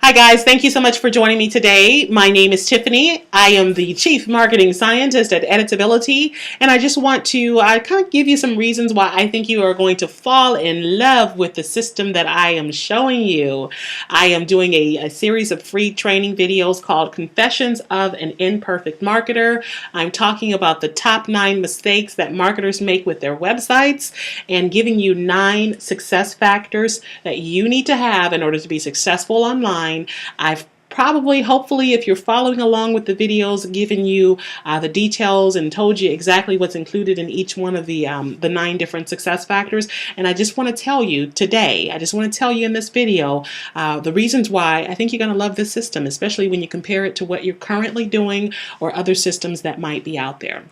Hi guys, thank you so much for joining me today. My name is Tiffany. I am the Chief Marketing Scientist at Editability, and I just want to kind of give you some reasons why I think you are going to fall in love with the system that I am showing you. I am doing a series of free training videos called Confessions of an Imperfect Marketer. I'm talking about the top 9 mistakes that marketers make with their websites and giving you 9 success factors that you need to have in order to be successful online. I've probably, hopefully, if you're following along with the videos, given you the details and told you exactly what's included in each one of the 9 different success factors. And I just want to tell you today, I just want to tell you in this video the reasons why I think you're going to love this system, especially when you compare it to what you're currently doing or other systems that might be out there.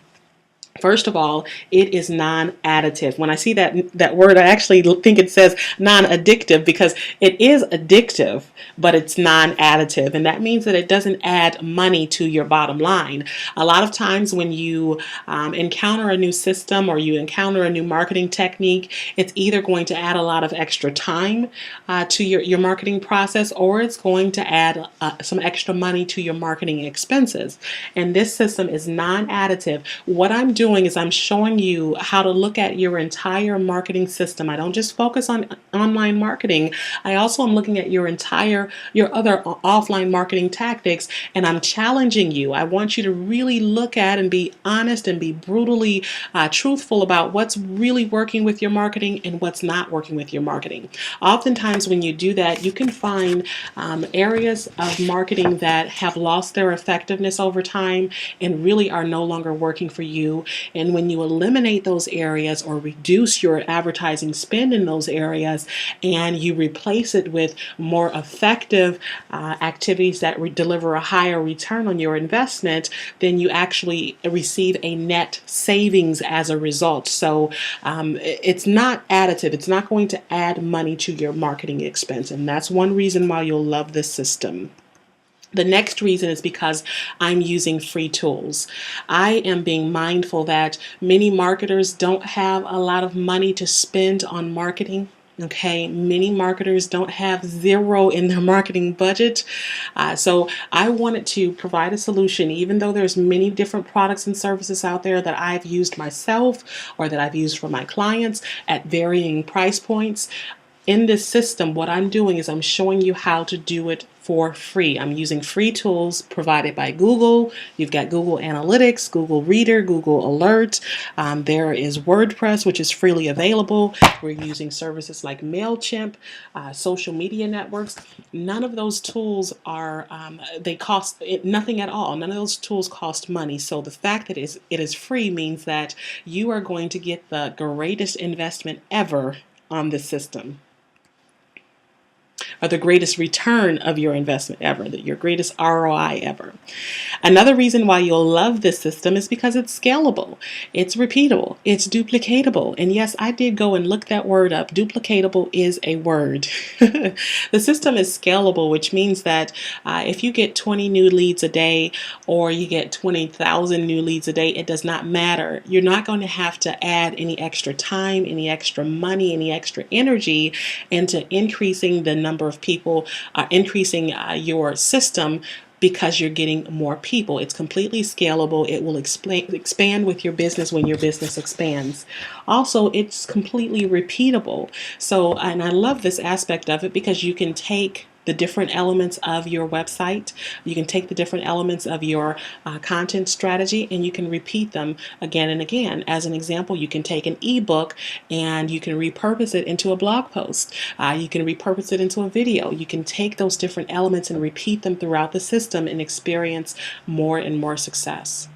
First of all, it is non-additive. When I see that word, I actually think it says non-addictive because it is addictive, but it's non-additive. And that means that it doesn't add money to your bottom line. A lot of times when you encounter a new system or you encounter a new marketing technique, it's either going to add a lot of extra time to your marketing process, or it's going to add some extra money to your marketing expenses. And this system is non-additive. What I'm doing is I'm showing you how to look at your entire marketing system. I don't just focus on online marketing. I also am looking at your other offline marketing tactics, and I'm challenging you. I want you to really look at and be honest and be brutally truthful about what's really working with your marketing and what's not working with your marketing. Oftentimes when you do that, you can find areas of marketing that have lost their effectiveness over time and really are no longer working for you. And when you eliminate those areas or reduce your advertising spend in those areas and you replace it with more effective activities that deliver a higher return on your investment, then you actually receive a net savings as a result. So it's not additive. It's not going to add money to your marketing expense. And that's one reason why you'll love this system. The next reason is because I'm using free tools. I am being mindful that many marketers don't have a lot of money to spend on marketing. Okay, many marketers don't have zero in their marketing budget. So I wanted to provide a solution, even though there's many different products and services out there that I've used myself or that I've used for my clients at varying price points. In this system, what I'm doing is I'm showing you how to do it for free. I'm using free tools provided by Google. You've got Google Analytics, Google Reader, Google Alert. There is WordPress, which is freely available. We're using services like MailChimp, social media networks. None of those tools are, they cost nothing at all. None of those tools cost money. So the fact that it is free means that you are going to get the greatest investment ever on this system, or the greatest return of your investment ever, your greatest ROI ever. Another reason why you'll love this system is because it's scalable, it's repeatable, it's duplicatable. And yes, I did go and look that word up. Duplicatable is a word. The system is scalable, which means that if you get 20 new leads a day or you get 20,000 new leads a day, it does not matter. You're not going to have to add any extra time, any extra money, any extra energy into increasing the number of people, increasing your system, because you're getting more people. It's completely scalable. It will expand with your business when your business expands. Also, it's completely repeatable. So, and I love this aspect of it because you can take the different elements of your website, you can take the different elements of your content strategy, and you can repeat them again and again. As an example, you can take an ebook and you can repurpose it into a blog post. You can repurpose it into a video. You can take those different elements and repeat them throughout the system and experience more and more success.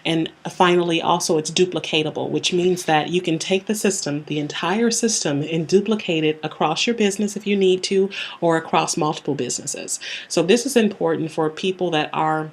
And finally, also, it's duplicatable, which means that you can take the system, the entire system, and duplicate it across your business if you need to, or across multiple businesses. So this is important for people that are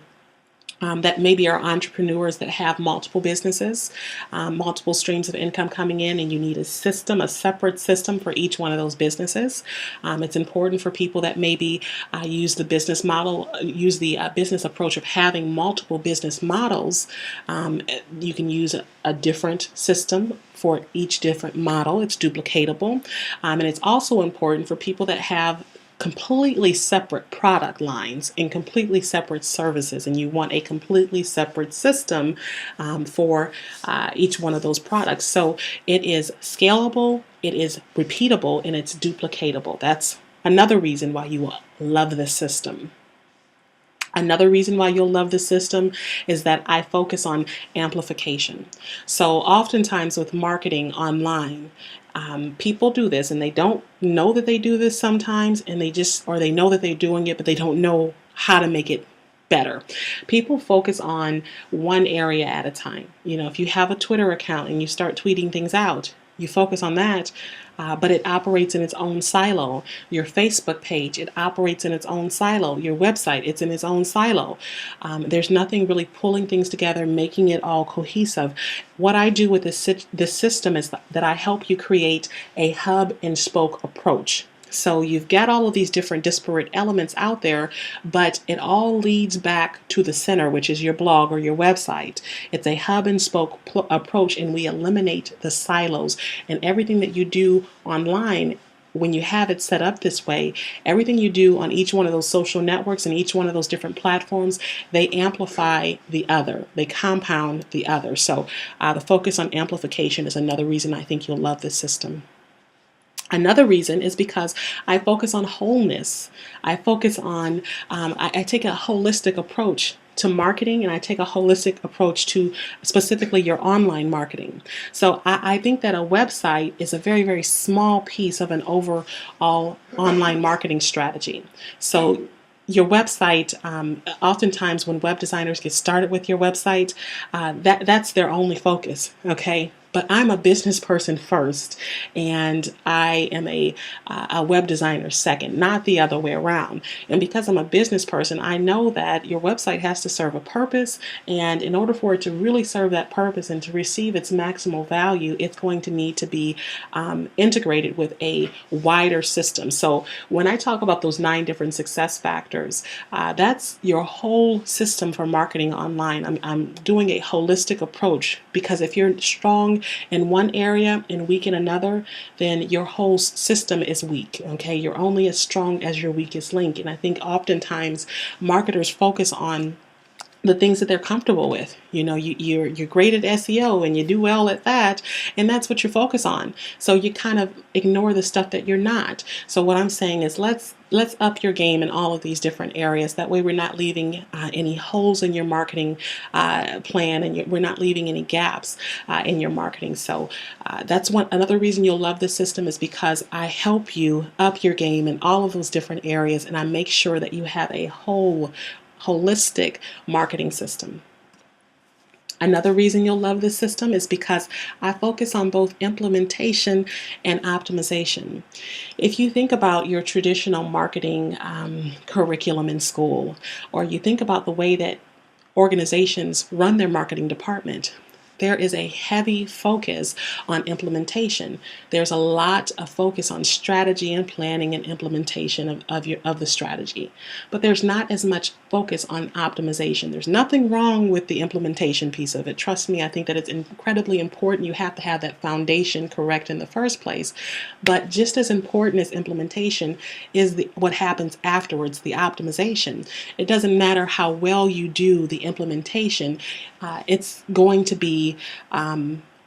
that maybe are entrepreneurs that have multiple businesses, multiple streams of income coming in, and you need a system, a separate system for each one of those businesses. It's important for people that maybe use the business model, use the business approach of having multiple business models. You can use a different system for each different model. It's duplicatable. And it's also important for people that have completely separate product lines and completely separate services, and you want a completely separate system for each one of those products. So it is scalable, it is repeatable, and it's duplicatable. That's another reason why you love this system. Another reason why you'll love the system is that I focus on amplification. So oftentimes with marketing online, people do this and they don't know that they do this sometimes, and they know that they're doing it, but they don't know how to make it better. People focus on one area at a time. If you have a Twitter account and you start tweeting things out, you focus on that, but it operates in its own silo. Your Facebook page, it operates in its own silo. Your website, it's in its own silo. There's nothing really pulling things together, making it all cohesive. What I do with this system is that I help you create a hub and spoke approach. So you've got all of these different disparate elements out there, but it all leads back to the center, which is your blog or your website. It's a hub and spoke approach, and we eliminate the silos. And everything that you do online, when you have it set up this way, everything you do on each one of those social networks and each one of those different platforms, they amplify the other. They compound the other. So the focus on amplification is another reason I think you'll love this system. Another reason is because I focus on wholeness. I focus on, I take a holistic approach to marketing, and I take a holistic approach to specifically your online marketing. So I think that a website is a very, very small piece of an overall online marketing strategy. So your website, oftentimes when web designers get started with your website, that's their only focus, okay? But I'm a business person first, and I am a web designer second, not the other way around. And because I'm a business person, I know that your website has to serve a purpose, and in order for it to really serve that purpose and to receive its maximal value, it's going to need to be integrated with a wider system. So when I talk about those 9 different success factors, that's your whole system for marketing online. I'm doing a holistic approach, because if you're strong in one area and weak in another, then your whole system is weak. Okay, you're only as strong as your weakest link. And I think oftentimes marketers focus on the things that they're comfortable with. You're great at SEO and you do well at that, and that's what you focus on. So you kind of ignore the stuff that you're not. So what I'm saying is let's up your game in all of these different areas. That way we're not leaving any holes in your marketing plan, and we're not leaving any gaps in your marketing. So that's another reason you'll love this system, is because I help you up your game in all of those different areas, and I make sure that you have a holistic marketing system. Another reason you'll love this system is because I focus on both implementation and optimization. If you think about your traditional marketing curriculum in school, or you think about the way that organizations run their marketing department, there is a heavy focus on implementation. There's a lot of focus on strategy and planning and implementation of the strategy. But there's not as much focus on optimization. There's nothing wrong with the implementation piece of it. Trust me, I think that it's incredibly important. You have to have that foundation correct in the first place. But just as important as implementation is what happens afterwards, the optimization. It doesn't matter how well you do the implementation. It's going to be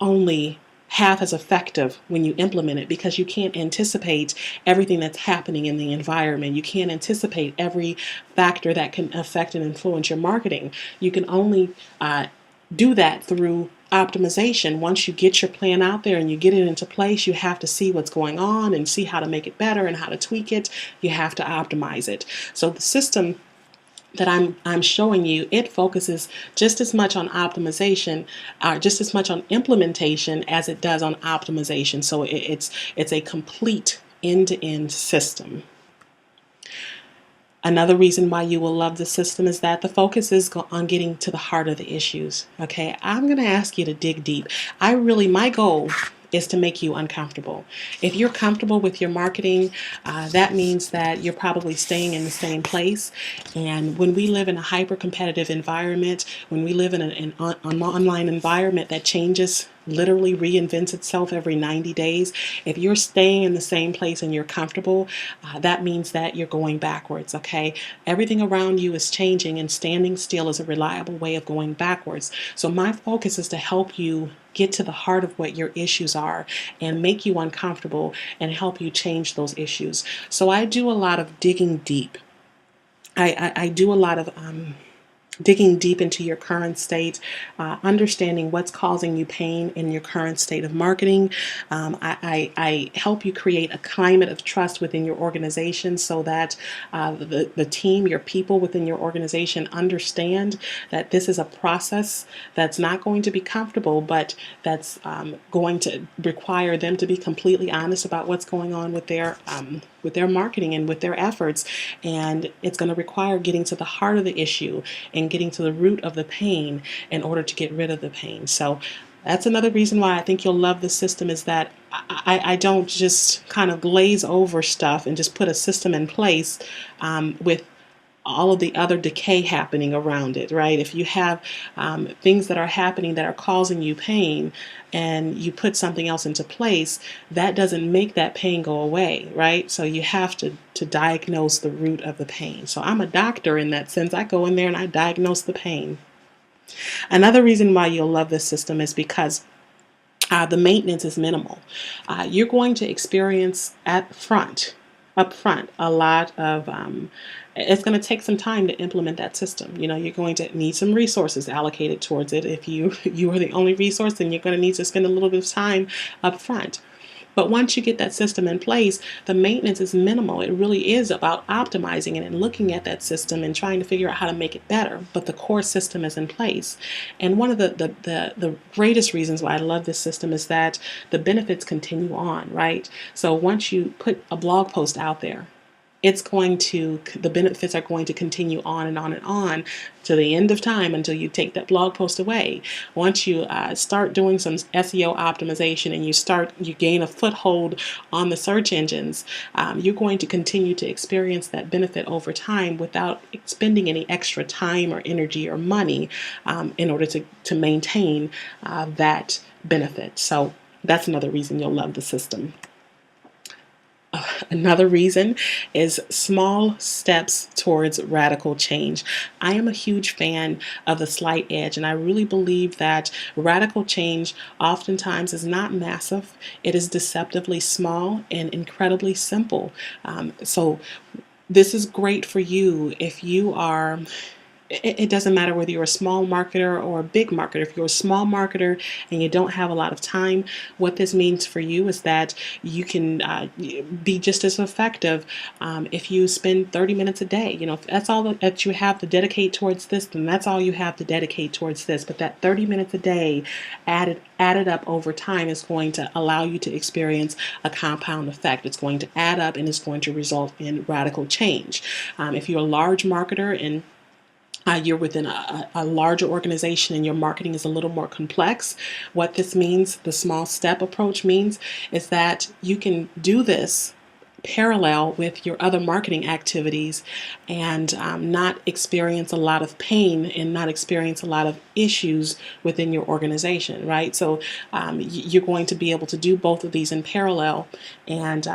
only half as effective when you implement it, because you can't anticipate everything that's happening in the environment. You can't anticipate every factor that can affect and influence your marketing. You can only do that through optimization. Once you get your plan out there and you get it into place, you have to see what's going on and see how to make it better and how to tweak it. You have to optimize it. So the system that I'm showing you, it focuses just as much on optimization, just as much on implementation as it does on optimization. So it's a complete end-to-end system. Another reason why you will love the system is that the focus is on getting to the heart of the issues. Okay, I'm going to ask you to dig deep. My goal is to make you uncomfortable. If you're comfortable with your marketing, that means that you're probably staying in the same place. And when we live in a hyper-competitive environment, when we live in an online environment that changes literally reinvents itself every 90 days. If you're staying in the same place and you're comfortable, that means that you're going backwards, okay? Everything around you is changing, and standing still is a reliable way of going backwards. So my focus is to help you get to the heart of what your issues are and make you uncomfortable and help you change those issues. So I do a lot of digging deep. I do a lot of digging deep into your current state, understanding what's causing you pain in your current state of marketing. I help you create a climate of trust within your organization so that the team, your people within your organization understand that this is a process that's not going to be comfortable, but that's going to require them to be completely honest about what's going on with their marketing and with their efforts. And it's going to require getting to the heart of the issue and getting to the root of the pain in order to get rid of the pain. So that's another reason why I think you'll love the system, is that I don't just kind of glaze over stuff and just put a system in place with all of the other decay happening around it, right? If you have things that are happening that are causing you pain and you put something else into place, that doesn't make that pain go away, right? So you have to diagnose the root of the pain. So I'm a doctor in that sense. I go in there and I diagnose the pain. Another reason why you'll love this system is because the maintenance is minimal. You're going to experience up front, a lot of it's going to take some time to implement that system. You know, you're going to need some resources allocated towards it. If you are the only resource, then you're going to need to spend a little bit of time up front. But once you get that system in place, the maintenance is minimal. It really is about optimizing it and looking at that system and trying to figure out how to make it better. But the core system is in place. And one of the greatest reasons why I love this system is that the benefits continue on, right? So once you put a blog post out there, the benefits are going to continue on and on and on to the end of time until you take that blog post away. Once you start doing some SEO optimization and you gain a foothold on the search engines, you're going to continue to experience that benefit over time without expending any extra time or energy or money in order to maintain that benefit. So that's another reason you'll love the system. Another reason is small steps towards radical change. I am a huge fan of the slight edge, and I really believe that radical change oftentimes is not massive. It is deceptively small and incredibly simple. So this is great for you if you are... It doesn't matter whether you're a small marketer or a big marketer. If you're a small marketer and you don't have a lot of time, what this means for you is that you can be just as effective if you spend 30 minutes a day. You know, if that's all that you have to dedicate towards this, then that's all you have to dedicate towards this. But that 30 minutes a day added up over time is going to allow you to experience a compound effect. It's going to add up and it's going to result in radical change. If you're a large marketer and you're within a larger organization and your marketing is a little more complex, what this means, the small step approach means, is that you can do this parallel with your other marketing activities and not experience a lot of pain and not experience a lot of issues within your organization, right? So you're going to be able to do both of these in parallel and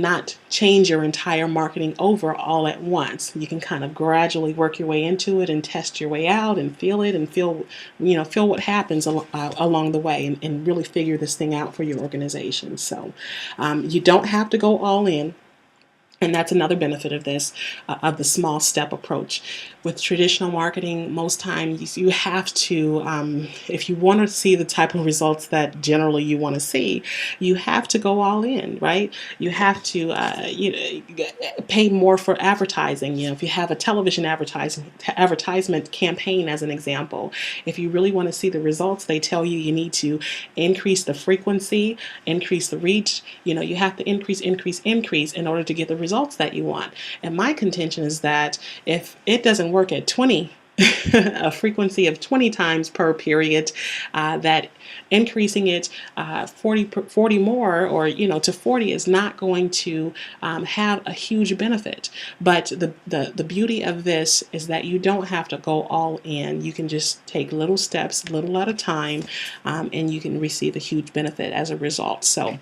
not change your entire marketing over all at once. You can kind of gradually work your way into it and test your way out and feel it and feel what happens along the way and really figure this thing out for your organization. So you don't have to go all in. And that's another benefit of this, of the small step approach. With traditional marketing, most times you have to, if you want to see the type of results that generally you want to see, you have to go all in, right? You have to pay more for advertising. You know, if you have a television advertisement campaign, as an example, if you really want to see the results, they tell you need to increase the frequency, increase the reach. You know, you have to increase in order to get the results that you want. And my contention is that if it doesn't work at 20 a frequency of 20 times per period, that increasing it 40 more, or to 40 is not going to have a huge benefit. But the beauty of this is that you don't have to go all in. You can just take little steps, little at a time, and you can receive a huge benefit as a result. So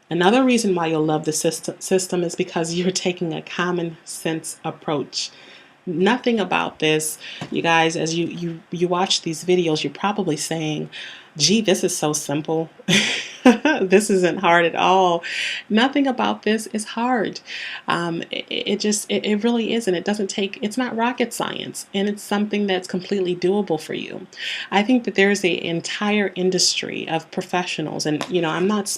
another reason why you'll love the system is because you're taking a common sense approach. Nothing about this, you guys, as you watch these videos, you're probably saying, gee, this is so simple. This isn't hard at all. Nothing about this is hard. It really isn't. It's not rocket science, and it's something that's completely doable for you. I think that there's an entire industry of professionals, and I'm not,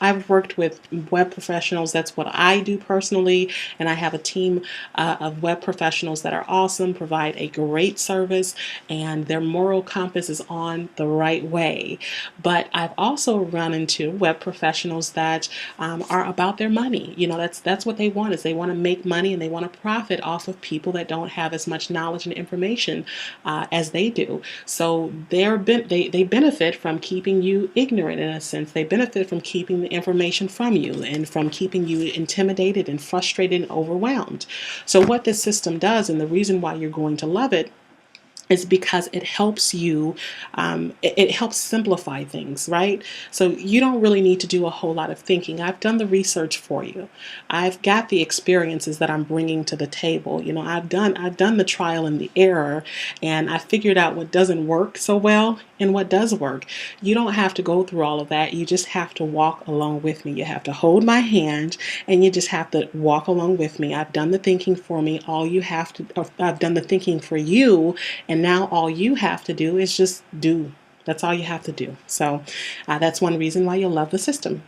I've worked with web professionals. That's what I do personally. And I have a team of web professionals that are awesome, provide a great service, and their moral compass is on the right way. But I've also run into web professionals that are about their money. That's what they want, is they want to make money and they want to profit off of people that don't have as much knowledge and information as they do. So they benefit from keeping you ignorant in a sense. They benefit from keeping the information from you and from keeping you intimidated and frustrated and overwhelmed. So what this system does, and the reason why you're going to love it, is because it helps you, it helps simplify things, right? So you don't really need to do a whole lot of thinking. I've done the research for you. I've got the experiences that I'm bringing to the table. I've done the trial and the error, and I figured out what doesn't work so well and what does work. You don't have to go through all of that. You just have to walk along with me. You have to hold my hand, and you just have to walk along with me. I've done the thinking for me. I've done the thinking for you, and now all you have to do is just do. That's all you have to do. So that's one reason why you'll love the system.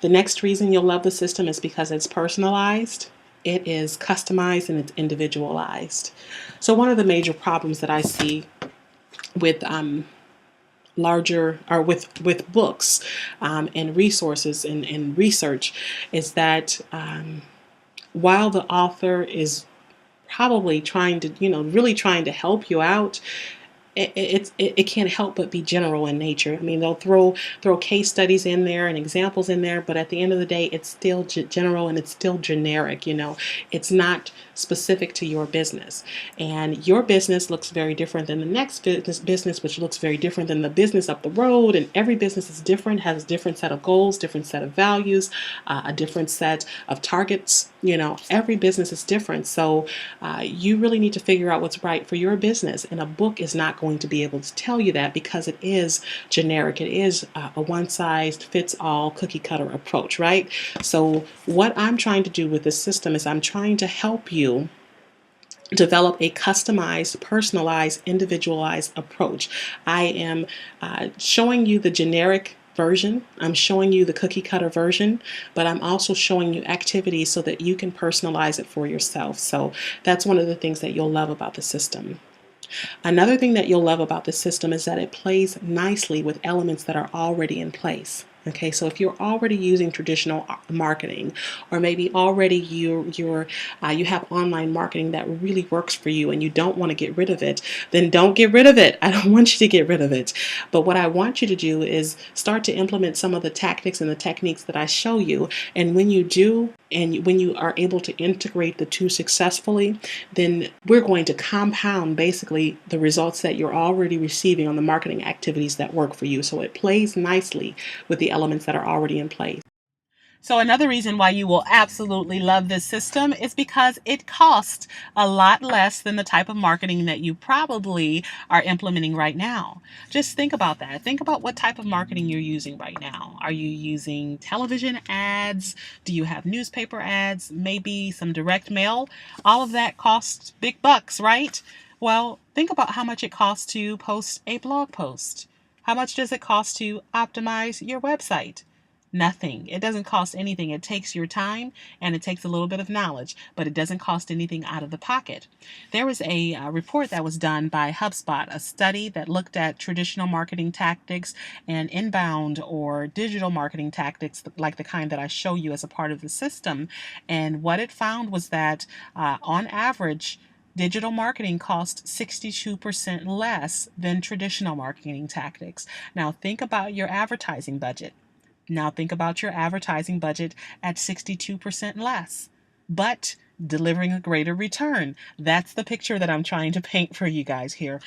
The next reason you'll love the system is because it's personalized, it is customized, and it's individualized. So one of the major problems that I see with larger, or with books and resources and research, is that while the author is probably trying to, really trying to help you out, it can't help but be general in nature. I mean, they'll throw case studies in there and examples in there, but at the end of the day, it's still general and it's still generic. It's not specific to your business, and your business looks very different than the next business, which looks very different than the business up the road. And every business is different, has a different set of goals, different set of values, a different set of targets. Every business is different. So you really need to figure out what's right for your business. And a book is not going to be able to tell you that, because it is generic. It is a one-size-fits-all cookie cutter approach, right? So what I'm trying to do with this system is I'm trying to help you develop a customized, personalized, individualized approach. I am showing you the generic version. I'm showing you the cookie cutter version, but I'm also showing you activities so that you can personalize it for yourself. So that's one of the things that you'll love about the system. Another thing that you'll love about the system is that it plays nicely with elements that are already in place. Okay, so if you're already using traditional marketing, or maybe already you have online marketing that really works for you and you don't want to get rid of it, then don't get rid of it. I don't want you to get rid of it. But what I want you to do is start to implement some of the tactics and the techniques that I show you. And when you do, and when you are able to integrate the two successfully, then we're going to compound basically the results that you're already receiving on the marketing activities that work for you. So it plays nicely with the elements that are already in place. So another reason why you will absolutely love this system is because it costs a lot less than the type of marketing that you probably are implementing right now. Just think about that. Think about what type of marketing you're using right now. Are you using television ads? Do you have newspaper ads? Maybe some direct mail? All of that costs big bucks, right? Well, think about how much it costs to post a blog post. How much does it cost to optimize your website? Nothing. It doesn't cost anything. It takes your time and it takes a little bit of knowledge, but it doesn't cost anything out of the pocket. There was a report that was done by HubSpot, a study that looked at traditional marketing tactics and inbound or digital marketing tactics, like the kind that I show you as a part of the system. And what it found was that on average, Digital marketing costs 62% less than traditional marketing tactics. Now, think about your advertising budget. Now, think about your advertising budget at 62% less, but delivering a greater return. That's the picture that I'm trying to paint for you guys here.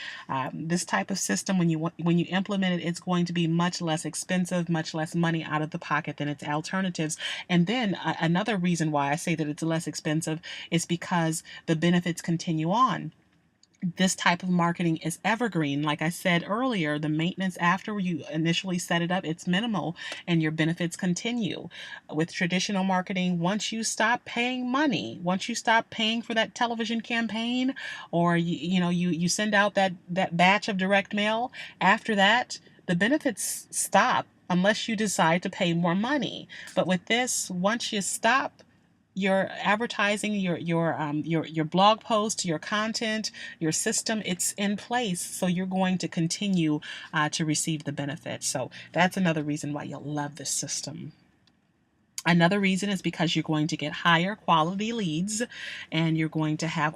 This type of system, when you implement it, it's going to be much less expensive, much less money out of the pocket than its alternatives. And then another reason why I say that it's less expensive is because the benefits continue on. This type of marketing is evergreen. Like I said earlier, the maintenance after you initially set it up, it's minimal and your benefits continue. With traditional marketing, once you stop paying money, once you stop paying for that television campaign, or you send out that batch of direct mail, after that, the benefits stop unless you decide to pay more money. But with this, once you stop your advertising, your blog post, your content, your system, it's in place, so you're going to continue to receive the benefits. So that's another reason why you'll love this system. Another reason is because you're going to get higher quality leads, and you're going to have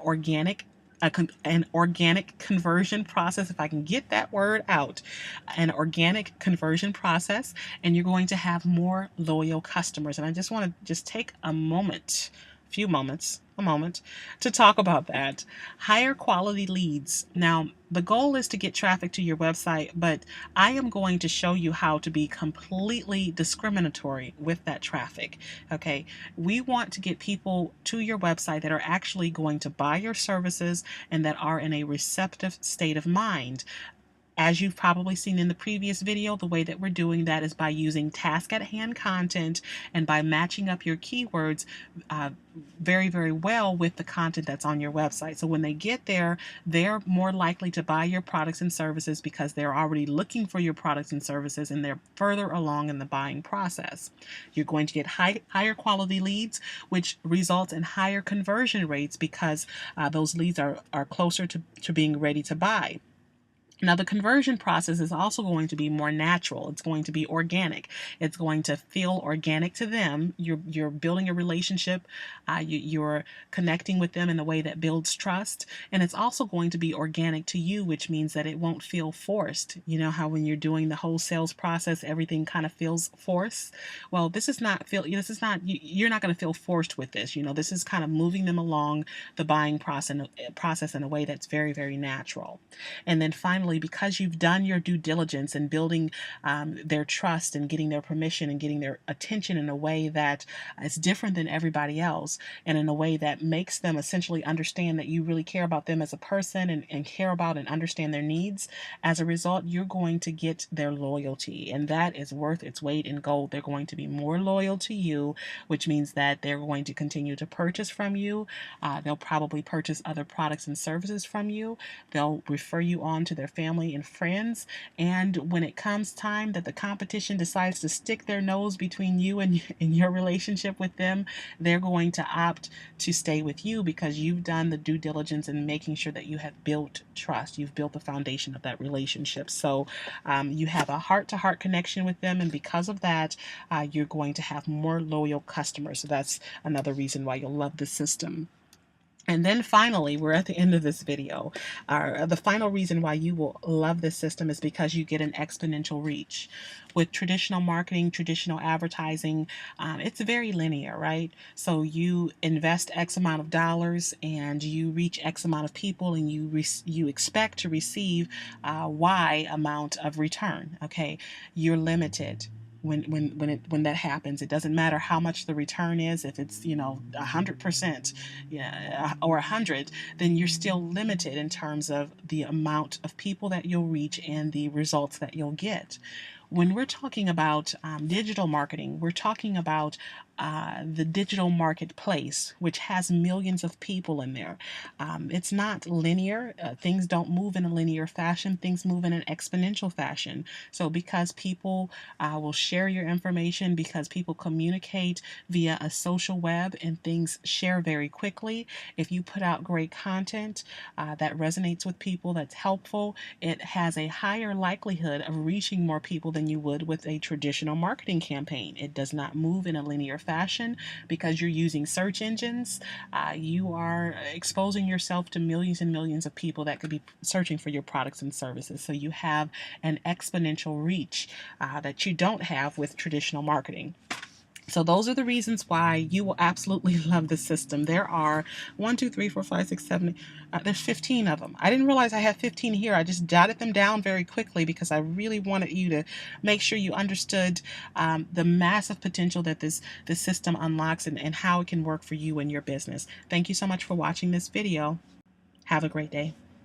an organic conversion process, if I can get that word out, an organic conversion process, and you're going to have more loyal customers. And I just want to take a moment to talk about that. Higher quality leads. Now, the goal is to get traffic to your website, but I am going to show you how to be completely discriminatory with that traffic. Okay, we want to get people to your website that are actually going to buy your services and that are in a receptive state of mind. As you've probably seen in the previous video, the way that we're doing that is by using task at hand content and by matching up your keywords very, very well with the content that's on your website. So when they get there, they're more likely to buy your products and services because they're already looking for your products and services and they're further along in the buying process. You're going to get higher quality leads, which results in higher conversion rates because those leads are closer to being ready to buy. Now, the conversion process is also going to be more natural. It's going to be organic. It's going to feel organic to them. You're building a relationship. You're connecting with them in a way that builds trust. And it's also going to be organic to you, which means that it won't feel forced. You know how when you're doing the whole sales process, everything kind of feels forced? Well, you're not going to feel forced with this. This is kind of moving them along the buying process in a way that's very, very natural. And then finally, because you've done your due diligence in building their trust and getting their permission and getting their attention in a way that is different than everybody else, and in a way that makes them essentially understand that you really care about them as a person and care about and understand their needs, as a result, you're going to get their loyalty, and that is worth its weight in gold. They're going to be more loyal to you, which means that they're going to continue to purchase from you. They'll probably purchase other products and services from you. They'll refer you on to their family and friends. And when it comes time that the competition decides to stick their nose between you and your relationship with them, they're going to opt to stay with you because you've done the due diligence in making sure that you have built trust. You've built the foundation of that relationship. So you have a heart-to-heart connection with them, and because of that, you're going to have more loyal customers. So that's another reason why you'll love the system. And then finally, we're at the end of this video. The final reason why you will love this system is because you get an exponential reach. With traditional marketing, traditional advertising, it's very linear, right? So you invest X amount of dollars and you reach X amount of people, and you expect to receive Y amount of return. Okay, you're limited. When that happens, it doesn't matter how much the return is. If it's 100%, or 100, then you're still limited in terms of the amount of people that you'll reach and the results that you'll get. When we're talking about digital marketing, we're talking about the digital marketplace, which has millions of people in there. It's not linear. Things don't move in a linear fashion. Things move in an exponential fashion. So because people will share your information, because people communicate via a social web and things share very quickly, if you put out great content that resonates with people, that's helpful, it has a higher likelihood of reaching more people than you would with a traditional marketing campaign. It does not move in a linear fashion because you're using search engines. You are exposing yourself to millions and millions of people that could be searching for your products and services. So you have an exponential reach that you don't have with traditional marketing. So those are the reasons why you will absolutely love the system. There are 1, 2, 3, 4, 5, 6, 7, there's 15 of them. I didn't realize I had 15 here. I just jotted them down very quickly because I really wanted you to make sure you understood the massive potential that this system unlocks and how it can work for you and your business. Thank you so much for watching this video. Have a great day.